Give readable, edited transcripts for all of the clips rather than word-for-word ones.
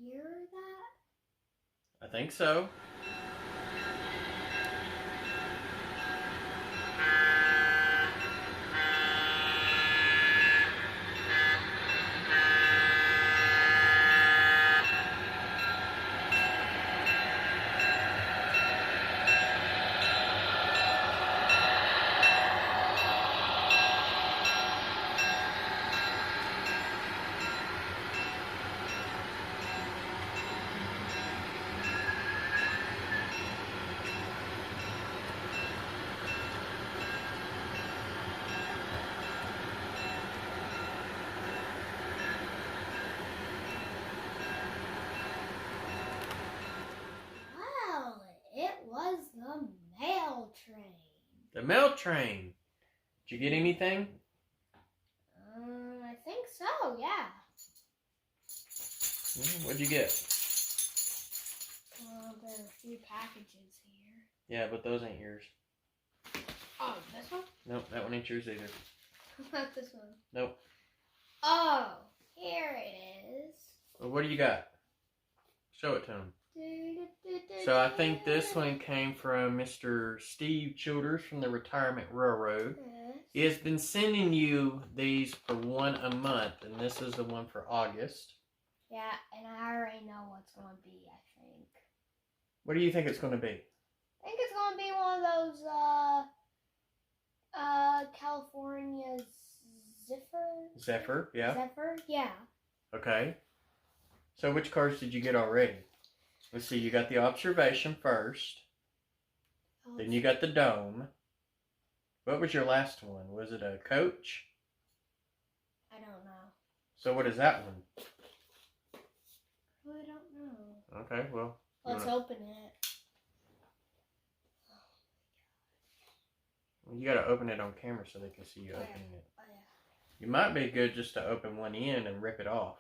hear that? I think so. Well, it was the mail train. The mail train. Did you get anything? I think so, yeah. What'd you get? There are a few packages here. Yeah, but those ain't yours. Oh, this one? Nope, that one ain't yours either. Not this one. Nope. Oh, here it is. Well, what do you got? Show it to him. So I think this one came from Mr. Steve Childers from the Retirement Railroad. Yes. He has been sending you these for one a month, and this is the one for August. Yeah, and I already know what's going to be, I think. What do you think it's going to be? I think it's going to be one of those, California Zephyr? Zephyr, yeah. Zephyr, yeah. Okay. So which cards did you get already? Let's see, you got the observation first. Then you got the dome. What was your last one? Was it a coach? I don't know. So what is that one? I don't know. Okay, well. Let's open it. You got to open it on camera so they can see you opening it. Oh, yeah. You might be good just to open one end and rip it off.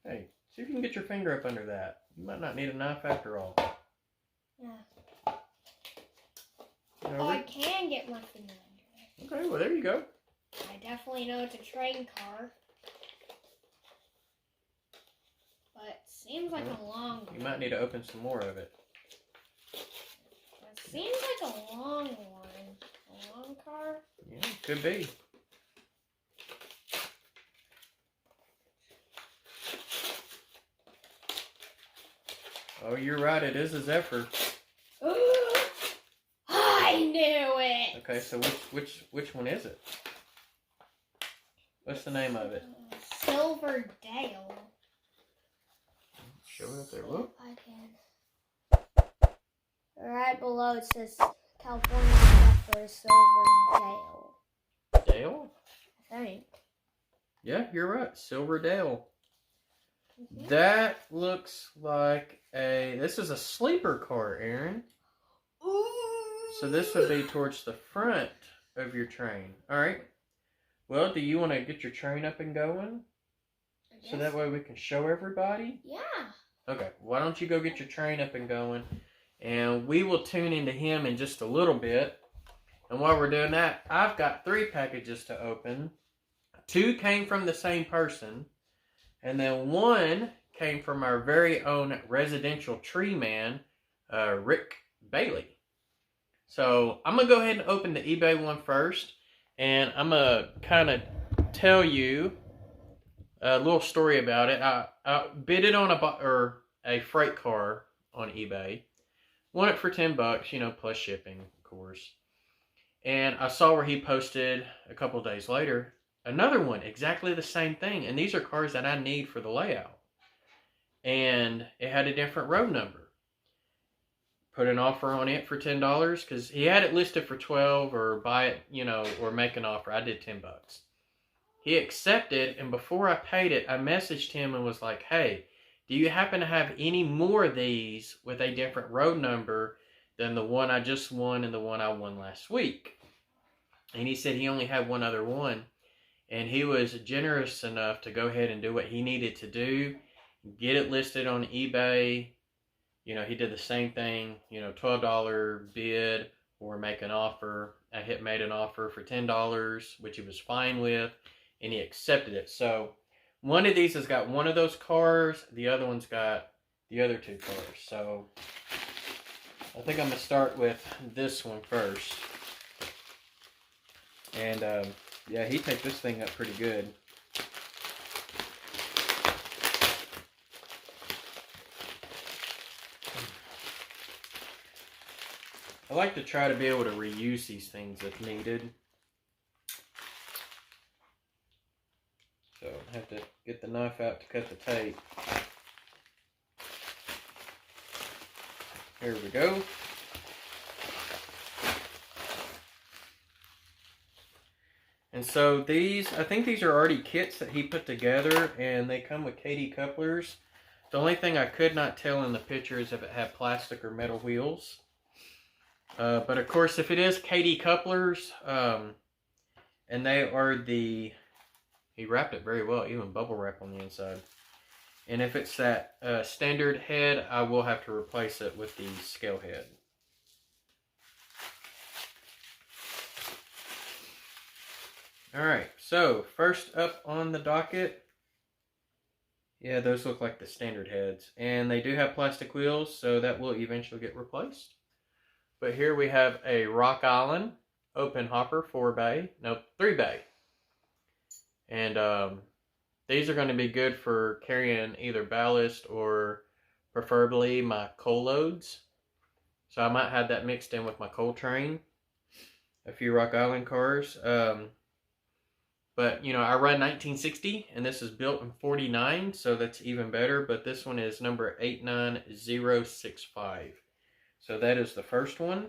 Hey, see if you can get your finger up under that. You might not need a knife after all. Yeah. Oh, I can get my finger under it. Okay, well there you go. I definitely know it's a train car. But it seems like a long one. You might need to open some more of it. It seems like a long one. A long car? Yeah, could be. Oh, you're right. It is a Zephyr. I knew it. Okay, so which one is it? What's the name of it? Silver Dale. Show it up there. Look. I can. Right below it says California Zephyr Silver Dale. Dale? I think. Yeah, you're right. Silver Dale. That looks like this is a sleeper car, Aaron. Ooh. So this would be towards the front of your train. All right. Well, do you want to get your train up and going? So that way we can show everybody? Yeah. Okay. Why don't you go get your train up and going? And we will tune into him in just a little bit. And while we're doing that, I've got 3 packages to open. 2 came from the same person. And then 1 came from our very own residential tree man, Rick Bailey. So I'm going to go ahead and open the eBay one first. And I'm going to kind of tell you a little story about it. I bid it on a freight car on eBay. Won it for $10, you know, plus shipping, of course. And I saw where he posted a couple days later another one, exactly the same thing. And these are cars that I need for the layout. And it had a different road number. Put an offer on it for $10 because he had it listed for $12 or buy it, you know, or make an offer. I did $10. He accepted, and before I paid it, I messaged him and was like, hey, do you happen to have any more of these with a different road number than the one I just won and the one I won last week? And he said he only had one other one. And he was generous enough to go ahead and do what he needed to do. Get it listed on eBay. You know, he did the same thing, you know, $12 bid or make an offer. I made an offer for $10, which he was fine with, and he accepted it. So one of these has got one of those cars. The other one's got the other two cars. So I think I'm going to start with this one first. And yeah, he takes this thing up pretty good. I like to try to be able to reuse these things if needed. So I have to get the knife out to cut the tape. Here we go. And so these, I think these are already kits that he put together, and they come with KD couplers. The only thing I could not tell in the picture is if it had plastic or metal wheels. But of course, if it is KD couplers, and they are the, he wrapped it very well, even bubble wrap on the inside. And if it's that standard head, I will have to replace it with the scale head. Alright, so first up on the docket, yeah, those look like the standard heads. And they do have plastic wheels, so that will eventually get replaced. But here we have a Rock Island open hopper 3 bay. And these are going to be good for carrying either ballast or preferably my coal loads. So I might have that mixed in with my coal train. A few Rock Island cars. But, you know, I run 1960, and this is built in 49, so that's even better. But this one is number 89065. So that is the first one.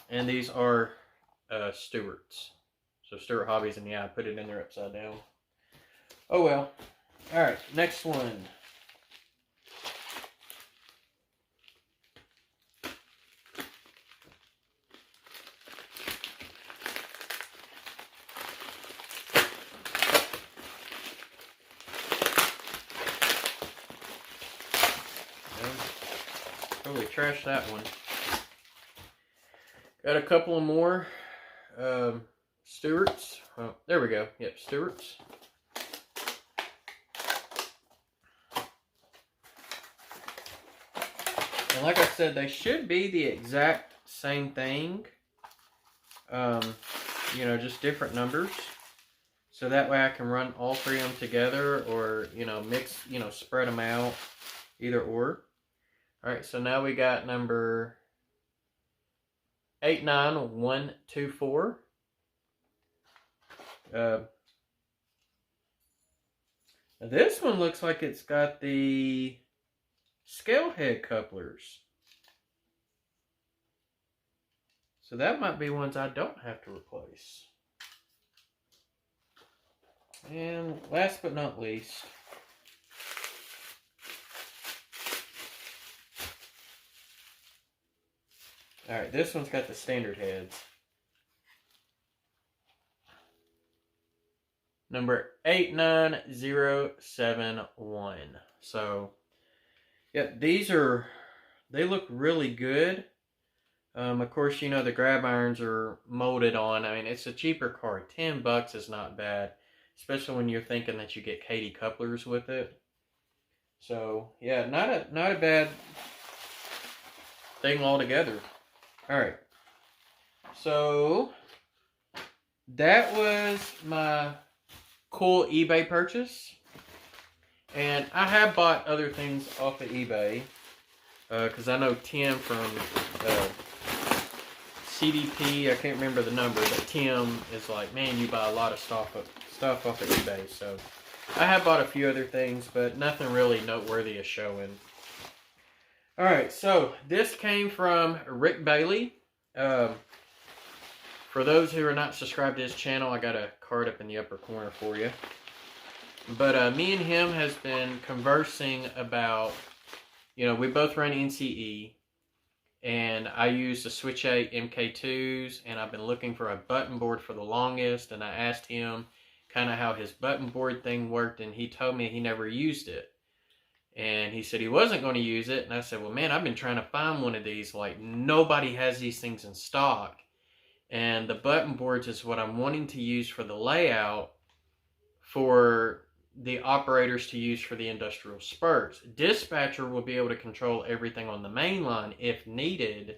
And these are Stewart's. So Stewart Hobbies, and yeah, I put it in there upside down. Oh well. Alright, next one. Totally trashed that one. Got a couple of more Stewart's. Oh, there we go. Yep, Stewart's. And like I said, they should be the exact same thing. You know, just different numbers. So that way I can run all three of them together, or, you know, mix, you know, spread them out, either or. Alright, so now we got number 89124. This one looks like it's got the scale head couplers. So that might be ones I don't have to replace. And last but not least, alright, this one's got the standard heads. Number 89071. So, yeah, these are, they look really good. Of course, you know, the grab irons are molded on. I mean, it's a cheaper car. $10 is not bad, especially when you're thinking that you get KD couplers with it. So, yeah, not a bad thing altogether. Alright, so that was my cool eBay purchase. And I have bought other things off of eBay, because I know Tim from CDP, I can't remember the number, but Tim is like, man, you buy a lot of stuff off of eBay. So I have bought a few other things, but nothing really noteworthy is showing. Alright, so this came from Rick Bailey. For those who are not subscribed to his channel, I got a card up in the upper corner for you. But me and him has been conversing about, you know, we both run NCE, and I use the Switch 8 MK2s, and I've been looking for a button board for the longest, and I asked him kind of how his button board thing worked, and he told me he never used it. And he said he wasn't going to use it, and I said, well, man, I've been trying to find one of these. Like, nobody has these things in stock. And the button boards is what I'm wanting to use for the layout for the operators to use for the industrial spurs. Dispatcher will be able to control everything on the main line if needed,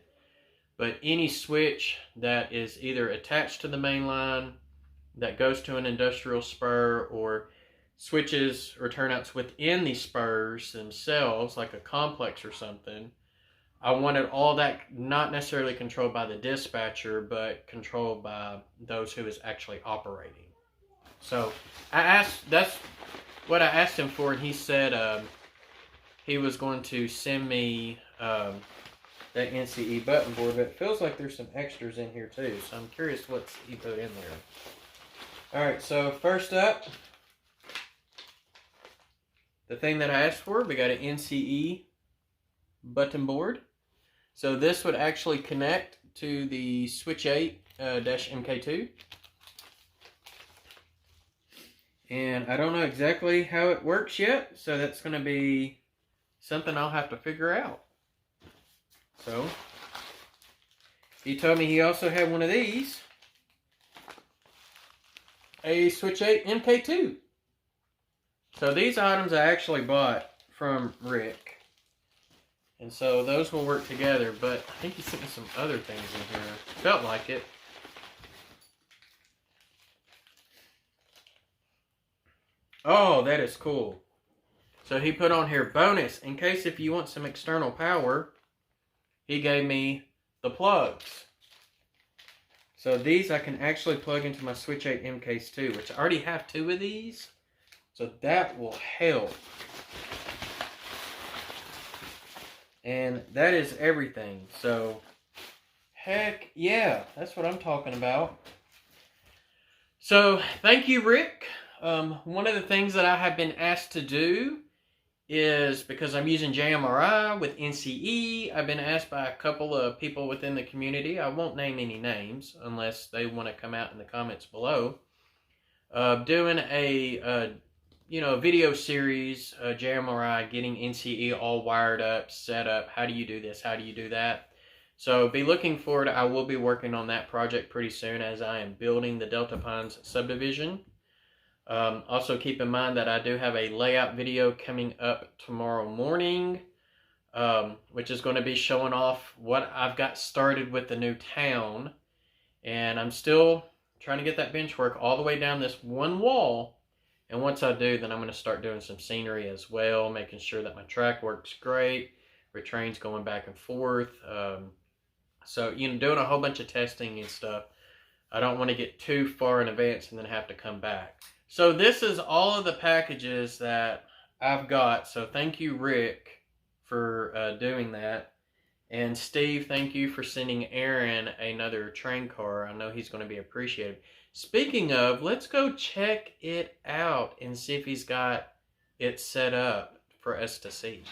but any switch that is either attached to the main line that goes to an industrial spur, or switches or turnouts within the spurs themselves, like a complex or something, I wanted all that not necessarily controlled by the dispatcher, but controlled by those who is actually operating. So that's what I asked him for, and he said he was going to send me that NCE button board, but it feels like there's some extras in here too, so I'm curious what he put in there. Alright, so first up, the thing that I asked for, we got an NCE button board. So this would actually connect to the Switch 8-MK2. And I don't know exactly how it works yet, so that's going to be something I'll have to figure out. So, he told me he also had one of these, a Switch 8-MK2. So these items I actually bought from Rick. And so those will work together, but I think he sent me some other things in here. Felt like it. Oh, that is cool. So he put on here, bonus, in case if you want some external power, he gave me the plugs. So these I can actually plug into my Switch 8 MKs2, which I already have 2 of these. So that will help. And that is everything. So, heck yeah, that's what I'm talking about. So, thank you, Rick. One of the things that I have been asked to do is, because I'm using JMRI with NCE, I've been asked by a couple of people within the community, I won't name any names unless they want to come out in the comments below, doing a video series, JMRI, getting NCE all wired up, set up. How do you do this? How do you do that? So be looking forward. I will be working on that project pretty soon as I am building the Delta Pines subdivision. Also keep in mind that I do have a layout video coming up tomorrow morning, which is going to be showing off what I've got started with the new town. And I'm still trying to get that bench work all the way down this one wall. And once I do, then I'm going to start doing some scenery as well, making sure that my track works great, where trains going back and forth. So, doing a whole bunch of testing and stuff. I don't want to get too far in advance and then have to come back. So this is all of the packages that I've got. So thank you, Rick, for doing that. And Steve, thank you for sending Aaron another train car. I know he's going to be appreciated. Speaking of, let's go check it out and see if he's got it set up for us to see.